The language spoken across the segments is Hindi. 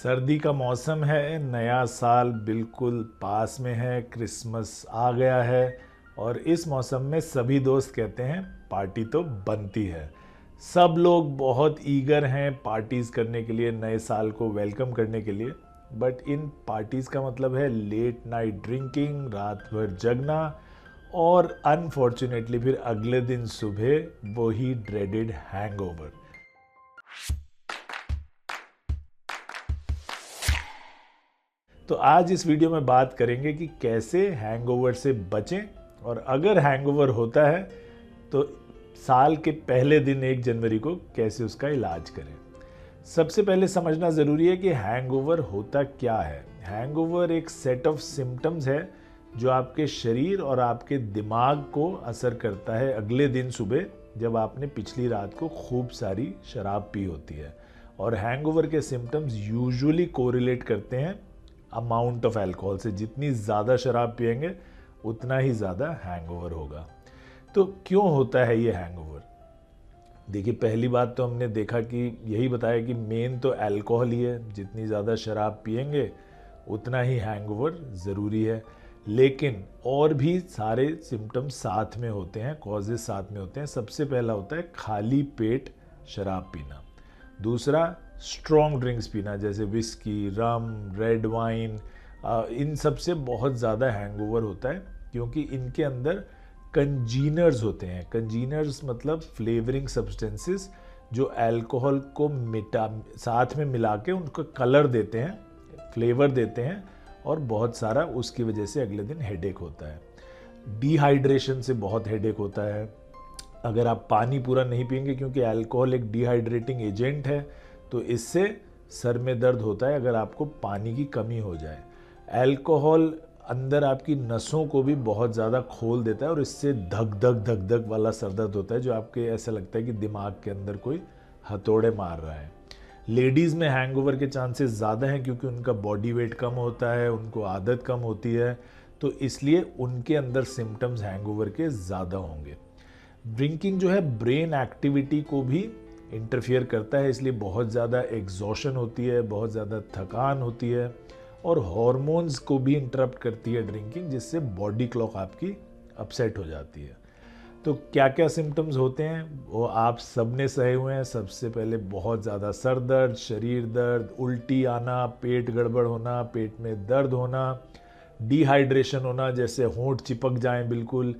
सर्दी का मौसम है, नया साल बिल्कुल पास में है, क्रिसमस आ गया है और इस मौसम में सभी दोस्त कहते हैं पार्टी तो बनती है। सब लोग बहुत ईगर हैं पार्टीज़ करने के लिए, नए साल को वेलकम करने के लिए। बट इन पार्टीज़ का मतलब है लेट नाइट ड्रिंकिंग, रात भर जगना और अनफॉर्चुनेटली फिर अगले दिन सुबह वही ड्रेडेड हैंगओवर। तो आज इस वीडियो में बात करेंगे कि कैसे हैंगओवर से बचें और अगर हैंगओवर होता है तो साल के पहले दिन 1 जनवरी को कैसे उसका इलाज करें। सबसे पहले समझना ज़रूरी है कि हैंगओवर होता क्या है। हैंगओवर एक सेट ऑफ सिम्टम्स है जो आपके शरीर और आपके दिमाग को असर करता है अगले दिन सुबह, जब आपने पिछली रात को खूब सारी शराब पी होती है। और हैंगओवर के सिम्टम्स यूजुअली कोरिलेट करते हैं अमाउंट ऑफ अल्कोहल से। जितनी ज़्यादा शराब पिएंगे उतना ही ज़्यादा हैंगओवर होगा। तो क्यों होता है ये हैंगओवर? देखिए, पहली बात तो हमने देखा कि यही बताया कि मेन तो अल्कोहल ही है। जितनी ज़्यादा शराब पिएंगे उतना ही हैंगओवर ज़रूरी है, लेकिन और भी सारे सिम्टम्स साथ में होते हैं, कॉजेज साथ में होते हैं। सबसे पहला होता है खाली पेट शराब पीना। दूसरा स्ट्रॉन्ग ड्रिंक्स पीना, जैसे विस्की, रम, रेड वाइन, इन सब से बहुत ज़्यादा हैंगओवर होता है क्योंकि इनके अंदर कंजीनर्स होते हैं। कंजीनर्स मतलब फ्लेवरिंग सब्सटेंसेस जो अल्कोहल को साथ में मिला के उनको कलर देते हैं, फ्लेवर देते हैं, और बहुत सारा उसकी वजह से अगले दिन हेडेक होता है। डिहाइड्रेशन से बहुत हेडेक होता है। अगर आप पानी पूरा नहीं पिएंगे, क्योंकि अल्कोहल एक डिहाइड्रेटिंग एजेंट है, तो इससे सर में दर्द होता है अगर आपको पानी की कमी हो जाए। अल्कोहल अंदर आपकी नसों को भी बहुत ज़्यादा खोल देता है और इससे धक धक धक धक वाला सर दर्द होता है, जो आपके ऐसा लगता है कि दिमाग के अंदर कोई हथौड़े मार रहा है। लेडीज़ में हैंगओवर के चांसेस ज़्यादा हैं क्योंकि उनका बॉडी वेट कम होता है, उनको आदत कम होती है, तो इसलिए उनके अंदर सिम्टम्स हैंगओवर के ज़्यादा होंगे। ड्रिंकिंग जो है ब्रेन एक्टिविटी को भी इंटरफियर करता है, इसलिए बहुत ज़्यादा एग्जॉशन होती है, बहुत ज़्यादा थकान होती है और हॉर्मोन्स को भी इंटरप्ट करती है ड्रिंकिंग, जिससे बॉडी क्लॉक आपकी अपसेट हो जाती है। तो क्या क्या सिम्टम्स होते हैं वो आप सब ने सहे हुए हैं। सबसे पहले बहुत ज़्यादा सर दर्द, शरीर दर्द, उल्टी आना, पेट गड़बड़ होना, पेट में दर्द होना, डिहाइड्रेशन होना, जैसे होंठ चिपक जाएं बिल्कुल,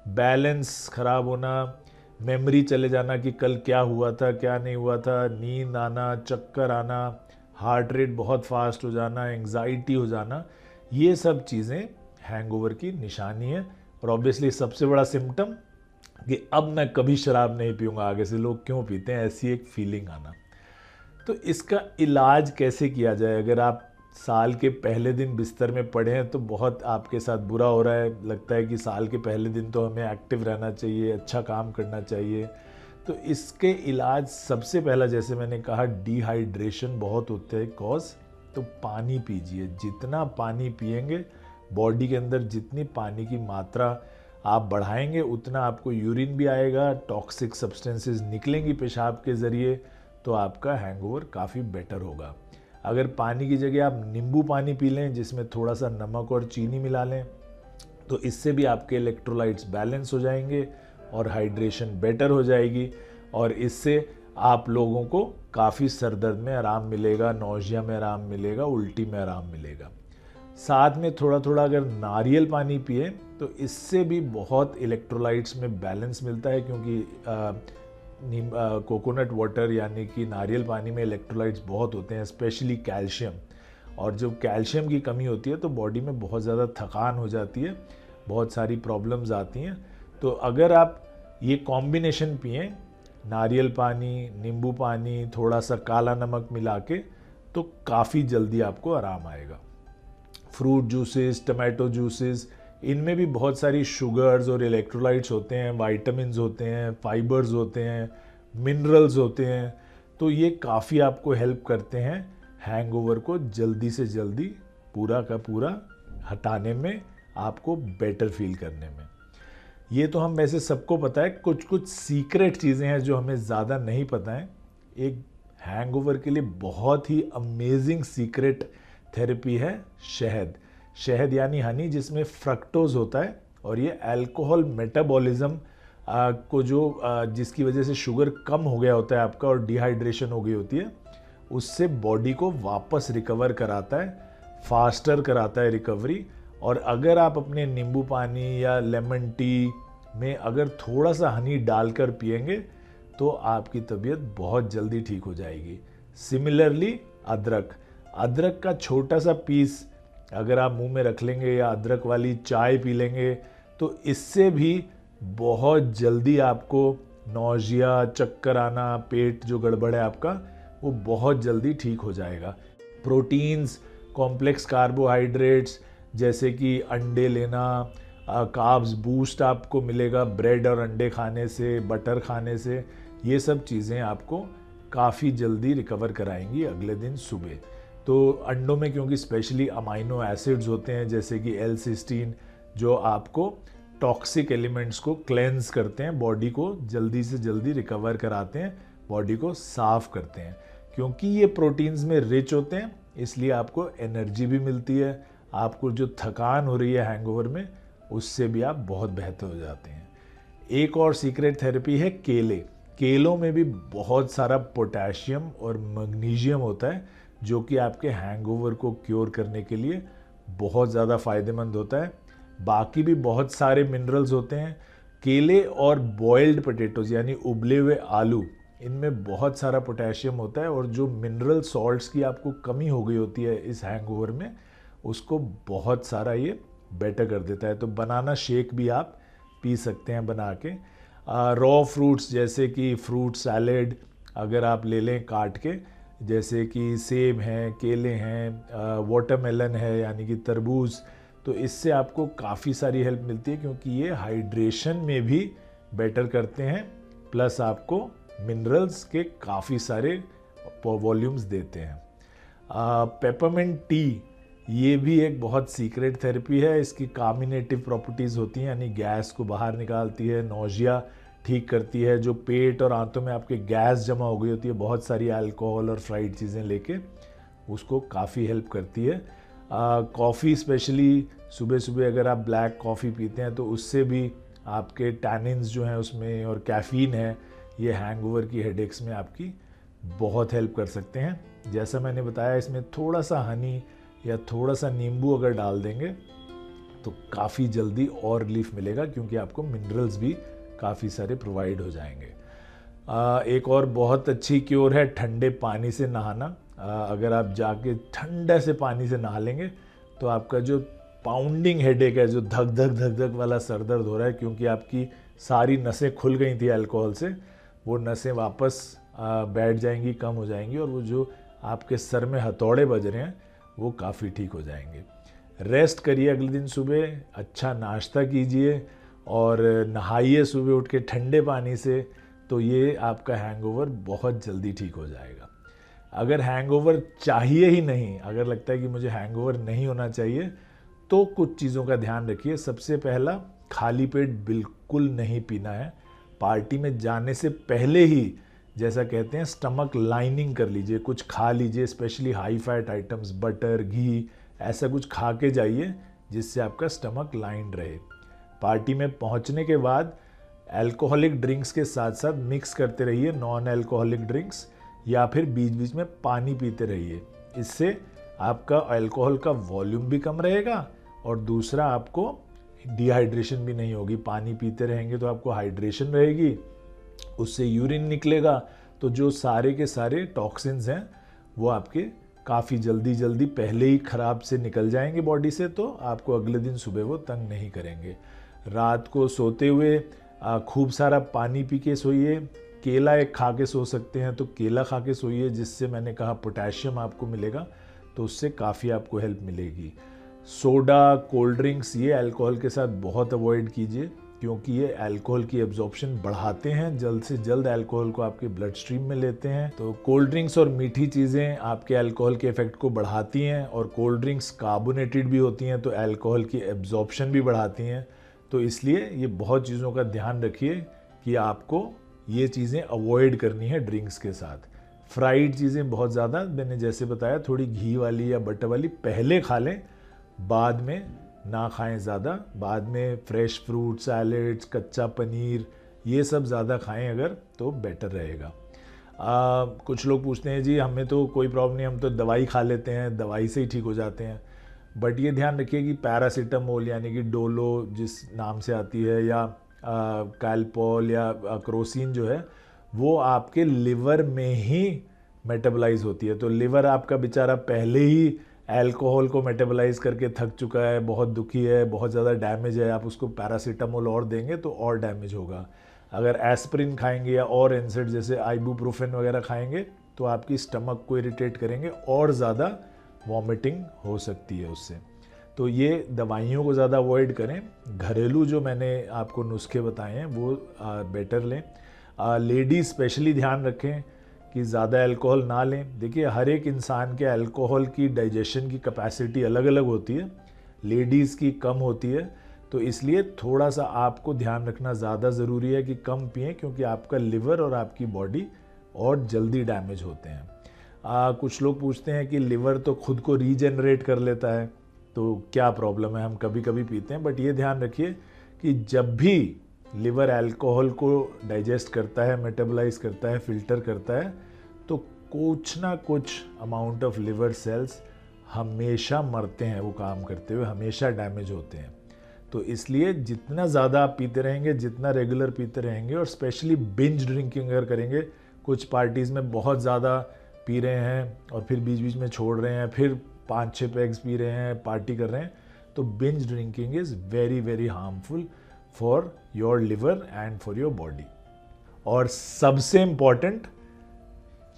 बैलेंस खराब होना, मेमोरी चले जाना कि कल क्या हुआ था क्या नहीं हुआ था, नींद आना, चक्कर आना, हार्ट रेट बहुत फास्ट हो जाना, एंग्जाइटी हो जाना, ये सब चीज़ें हैंगओवर की निशानी है। और ऑब्वियसली सबसे बड़ा सिम्टम कि अब मैं कभी शराब नहीं पीऊँगा आगे से, लोग क्यों पीते हैं, ऐसी एक फीलिंग आना। तो इसका इलाज कैसे किया जाए? अगर आप साल के पहले दिन बिस्तर में पड़े हैं तो बहुत आपके साथ बुरा हो रहा है, लगता है कि साल के पहले दिन तो हमें एक्टिव रहना चाहिए, अच्छा काम करना चाहिए। तो इसके इलाज सबसे पहला, जैसे मैंने कहा, डिहाइड्रेशन बहुत होते हैं कॉज, तो पानी पीजिए। जितना पानी पिएंगे, बॉडी के अंदर जितनी पानी की मात्रा आप बढ़ाएंगे उतना आपको यूरिन भी आएगा, टॉक्सिक सब्सटेंसेस निकलेंगी पेशाब के ज़रिए, तो आपका हैंगओवर काफ़ी बेटर होगा। अगर पानी की जगह आप नींबू पानी पी लें जिसमें थोड़ा सा नमक और चीनी मिला लें, तो इससे भी आपके इलेक्ट्रोलाइट्स बैलेंस हो जाएंगे और हाइड्रेशन बेटर हो जाएगी, और इससे आप लोगों को काफ़ी सर दर्द में आराम मिलेगा, नौजिया में आराम मिलेगा, उल्टी में आराम मिलेगा। साथ में थोड़ा थोड़ा अगर नारियल पानी पिए तो इससे भी बहुत इलेक्ट्रोलाइट्स में बैलेंस मिलता है, क्योंकि कोकोनट वाटर यानी कि नारियल पानी में इलेक्ट्रोलाइट्स बहुत होते हैं, स्पेशली कैल्शियम। और जब कैल्शियम की कमी होती है तो बॉडी में बहुत ज़्यादा थकान हो जाती है, बहुत सारी प्रॉब्लम्स आती हैं। तो अगर आप ये कॉम्बिनेशन पिएं, नारियल पानी, नींबू पानी, थोड़ा सा काला नमक मिला के, तो काफ़ी जल्दी आपको आराम आएगा। फ्रूट जूसेस, टमाटो जूसेस, इनमें भी बहुत सारी शुगर्स और इलेक्ट्रोलाइट्स होते हैं, वाइटामिन्स होते हैं, फाइबर्स होते हैं, मिनरल्स होते हैं, तो ये काफ़ी आपको हेल्प करते हैं हैंगओवर को जल्दी से जल्दी पूरा का पूरा हटाने में, आपको बेटर फील करने में। ये तो हम वैसे सबको पता है, कुछ कुछ सीक्रेट चीज़ें हैं जो हमें ज़्यादा नहीं पता है। एक हैंगओवर के लिए बहुत ही अमेजिंग सीक्रेट थेरेपी है शहद। शहद यानी हनी, जिसमें फ्रक्टोज होता है और ये अल्कोहल मेटाबॉलिज्म को जिसकी वजह से शुगर कम हो गया होता है आपका और डिहाइड्रेशन हो गई होती है, उससे बॉडी को वापस रिकवर कराता है, फास्टर कराता है रिकवरी। और अगर आप अपने नींबू पानी या लेमन टी में अगर थोड़ा सा हनी डालकर पिएंगे तो आपकी तबीयत बहुत जल्दी ठीक हो जाएगी। सिमिलरली अदरक का छोटा सा पीस अगर आप मुंह में रख लेंगे या अदरक वाली चाय पी लेंगे तो इससे भी बहुत जल्दी आपको नौजिया, चक्कर आना, पेट जो गड़बड़ है आपका वो बहुत जल्दी ठीक हो जाएगा। प्रोटीन्स, कॉम्प्लेक्स कार्बोहाइड्रेट्स जैसे कि अंडे लेना, कार्ब्स बूस्ट आपको मिलेगा ब्रेड और अंडे खाने से, बटर खाने से। ये सब चीज़ें आपको काफ़ी जल्दी रिकवर कराएंगी अगले दिन सुबह। तो अंडों में क्योंकि स्पेशली अमाइनो एसिड्स होते हैं जैसे कि L-सिस्टीन, जो आपको टॉक्सिक एलिमेंट्स को क्लेंस करते हैं, बॉडी को जल्दी से जल्दी रिकवर कराते हैं, बॉडी को साफ करते हैं। क्योंकि ये प्रोटीन्स में रिच होते हैं इसलिए आपको एनर्जी भी मिलती है, आपको जो थकान हो रही है हैंगओवर में उससे भी आप बहुत बेहतर हो जाते हैं। एक और सीक्रेट थेरेपी है केले। केलों में भी बहुत सारा पोटेशियम और मैग्नीशियम होता है जो कि आपके हैंगओवर को क्योर करने के लिए बहुत ज़्यादा फायदेमंद होता है। बाकी भी बहुत सारे मिनरल्स होते हैं। केले और बॉइल्ड पोटैटोज यानी उबले हुए आलू, इनमें बहुत सारा पोटेशियम होता है और जो मिनरल सॉल्ट्स की आपको कमी हो गई होती है इस हैंगओवर में, उसको बहुत सारा ये बेटर कर देता है। तो बनाना शेक भी आप पी सकते हैं बना के। रॉ फ्रूट्स जैसे कि फ्रूट सैलेड अगर आप ले लें काट के, जैसे कि सेब हैं, केले हैं, वाटरमेलन है यानी कि तरबूज, तो इससे आपको काफ़ी सारी हेल्प मिलती है क्योंकि ये हाइड्रेशन में भी बेटर करते हैं, प्लस आपको मिनरल्स के काफ़ी सारे वॉल्यूम्स देते हैं। पेपरमिंट टी, ये भी एक बहुत सीक्रेट थेरेपी है। इसकी कार्मिनेटिव प्रॉपर्टीज़ होती हैं यानी गैस को बाहर निकालती है, नौजिया ठीक करती है, जो पेट और आंतों में आपके गैस जमा हो गई होती है बहुत सारी अल्कोहल और फ्राइड चीज़ें लेके, उसको काफ़ी हेल्प करती है। कॉफ़ी स्पेशली सुबह सुबह अगर आप ब्लैक कॉफ़ी पीते हैं तो उससे भी आपके टैनिन्स जो हैं उसमें और कैफ़ीन है, ये हैंगओवर की हेडेक्स में आपकी बहुत हेल्प कर सकते हैं। जैसा मैंने बताया इसमें थोड़ा सा हनी या थोड़ा सा नींबू अगर डाल देंगे तो काफ़ी जल्दी और रिलीफ मिलेगा क्योंकि आपको मिनरल्स भी काफ़ी सारे प्रोवाइड हो जाएंगे। एक और बहुत अच्छी क्योर है ठंडे पानी से नहाना। अगर आप जाके ठंडे से पानी से नहा लेंगे तो आपका जो पाउंडिंग हेडेक है, जो धक धक वाला सर दर्द हो रहा है क्योंकि आपकी सारी नसें खुल गई थी अल्कोहल से, वो नसें वापस बैठ जाएंगी, कम हो जाएंगी और वो जो आपके सर में हथौड़े बज रहे हैं वो काफ़ी ठीक हो जाएंगे। रेस्ट करिए अगले दिन सुबह, अच्छा नाश्ता कीजिए और नहाइए सुबह उठ के ठंडे पानी से, तो ये आपका हैंगओवर बहुत जल्दी ठीक हो जाएगा। अगर हैंगओवर चाहिए ही नहीं, अगर लगता है कि मुझे हैंगओवर नहीं होना चाहिए, तो कुछ चीज़ों का ध्यान रखिए। सबसे पहला, खाली पेट बिल्कुल नहीं पीना है। पार्टी में जाने से पहले ही, जैसा कहते हैं, स्टमक लाइनिंग कर लीजिए, कुछ खा लीजिए, specially high fat items, butter, घी, ऐसा कुछ खा के जाइए जिससे आपका स्टमक लाइंड रहे। पार्टी में पहुंचने के बाद अल्कोहलिक ड्रिंक्स के साथ साथ मिक्स करते रहिए नॉन अल्कोहलिक ड्रिंक्स, या फिर बीच बीच में पानी पीते रहिए। इससे आपका अल्कोहल का वॉल्यूम भी कम रहेगा और दूसरा आपको डिहाइड्रेशन भी नहीं होगी। पानी पीते रहेंगे तो आपको हाइड्रेशन रहेगी, उससे यूरिन निकलेगा, तो जो सारे के सारे टॉक्सिन्स हैं वो आपके काफ़ी जल्दी पहले ही ख़राब से निकल जाएंगे बॉडी से, तो आपको अगले दिन सुबह वो तंग नहीं करेंगे। रात को सोते हुए खूब सारा पानी पी के सोइए। केला एक खा के सो सकते हैं तो केला खा के सोइए, जिससे मैंने कहा पोटेशियम आपको मिलेगा, तो उससे काफ़ी आपको हेल्प मिलेगी। सोडा, कोल्ड ड्रिंक्स, ये अल्कोहल के साथ बहुत अवॉइड कीजिए क्योंकि ये अल्कोहल की एब्जॉर्प्शन बढ़ाते हैं, जल्द से जल्द अल्कोहल को आपके ब्लड स्ट्रीम में लेते हैं। तो कोल्ड ड्रिंक्स और मीठी चीज़ें आपके अल्कोहल के इफेक्ट को बढ़ाती हैं और कोल्ड ड्रिंक्स कार्बोनेटेड भी होती हैं तो अल्कोहल की एब्जॉर्प्शन भी बढ़ाती हैं। तो इसलिए ये बहुत चीज़ों का ध्यान रखिए कि आपको ये चीज़ें अवॉइड करनी है ड्रिंक्स के साथ। फ्राइड चीज़ें बहुत ज़्यादा, मैंने जैसे बताया, थोड़ी घी वाली या बटर वाली पहले खा लें, बाद में ना खाएं ज़्यादा। बाद में फ्रेश फ्रूट, सैलेड्स, कच्चा पनीर, ये सब ज़्यादा खाएं अगर, तो बेटर रहेगा। कुछ लोग पूछते हैं जी हमें तो कोई प्रॉब्लम नहीं, हम तो दवाई खा लेते हैं, दवाई से ही ठीक हो जाते हैं। बट ये ध्यान रखिए कि पैरासीटामोल यानी कि डोलो जिस नाम से आती है, या कैलपॉल या क्रोसिन जो है, वो आपके लिवर में ही मेटाबोलाइज होती है। तो लिवर आपका बेचारा पहले ही अल्कोहल को मेटाबोलाइज करके थक चुका है, बहुत दुखी है, बहुत ज़्यादा डैमेज है, आप उसको पैरासीटामोल और देंगे तो और डैमेज होगा। अगर एस्प्रिन खाएंगे या और एनसेड जैसे आइबुप्रोफेन वगैरह खाएंगे तो आपकी स्टमक को इरिटेट करेंगे और ज़्यादा वॉमिटिंग हो सकती है उससे। तो ये दवाइयों को ज़्यादा अवॉइड करें। घरेलू जो मैंने आपको नुस्खे बताए हैं वो बेटर लें। लेडीज़ स्पेशली ध्यान रखें कि ज़्यादा अल्कोहल ना लें। देखिए हर एक इंसान के अल्कोहल की डाइजेशन की कैपेसिटी अलग अलग होती है, लेडीज़ की कम होती है, तो इसलिए थोड़ा सा आपको ध्यान रखना ज़्यादा ज़रूरी है कि कम पिएं, क्योंकि आपका लिवर और आपकी बॉडी और जल्दी डैमेज होते हैं। कुछ लोग पूछते हैं कि लिवर तो खुद को रीजनरेट कर लेता है, तो क्या प्रॉब्लम है, हम कभी कभी पीते हैं। बट ये ध्यान रखिए कि जब भी लिवर अल्कोहल को डाइजेस्ट करता है, मेटाबोलाइज करता है, फिल्टर करता है, तो कुछ ना कुछ अमाउंट ऑफ लिवर सेल्स हमेशा मरते हैं, वो काम करते हुए हमेशा डैमेज होते हैं। तो इसलिए जितना ज़्यादा आप पीते रहेंगे, जितना रेगुलर पीते रहेंगे, और स्पेशली बिंज ड्रिंकिंग अगर करेंगे, कुछ पार्टीज़ में बहुत ज़्यादा पी रहे हैं और फिर बीच बीच में छोड़ रहे हैं, फिर 5-6 पैग्स पी रहे हैं, पार्टी कर रहे हैं, तो binge drinking is very very harmful for your liver and for your body. और सबसे इम्पॉर्टेंट,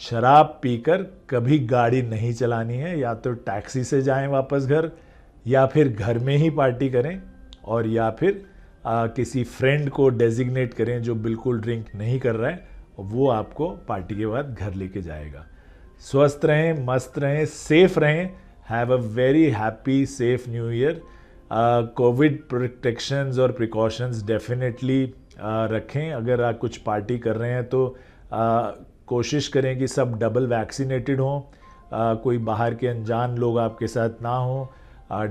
शराब पीकर कभी गाड़ी नहीं चलानी है। या तो टैक्सी से जाएं वापस घर, या फिर घर में ही पार्टी करें, और या फिर किसी फ्रेंड को डेजिग्नेट करें जो बिल्कुल ड्रिंक नहीं कर रहा है, और वो आपको पार्टी के बाद घर लेके जाएगा। स्वस्थ रहें, मस्त रहें, सेफ रहें। Have a very happy safe new year. Covid protections और प्रिकॉशंस डेफिनेटली रखें। अगर आप कुछ पार्टी कर रहे हैं तो कोशिश करें कि सब डबल वैक्सीनेटेड हों, कोई बाहर के अनजान लोग आपके साथ ना हों,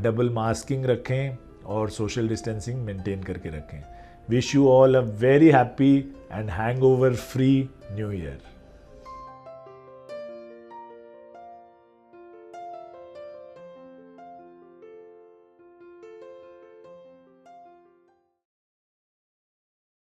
डबल मास्किंग रखें और सोशल डिस्टेंसिंग मेंटेन करके रखें। Wish you all a very happy and hangover free new year.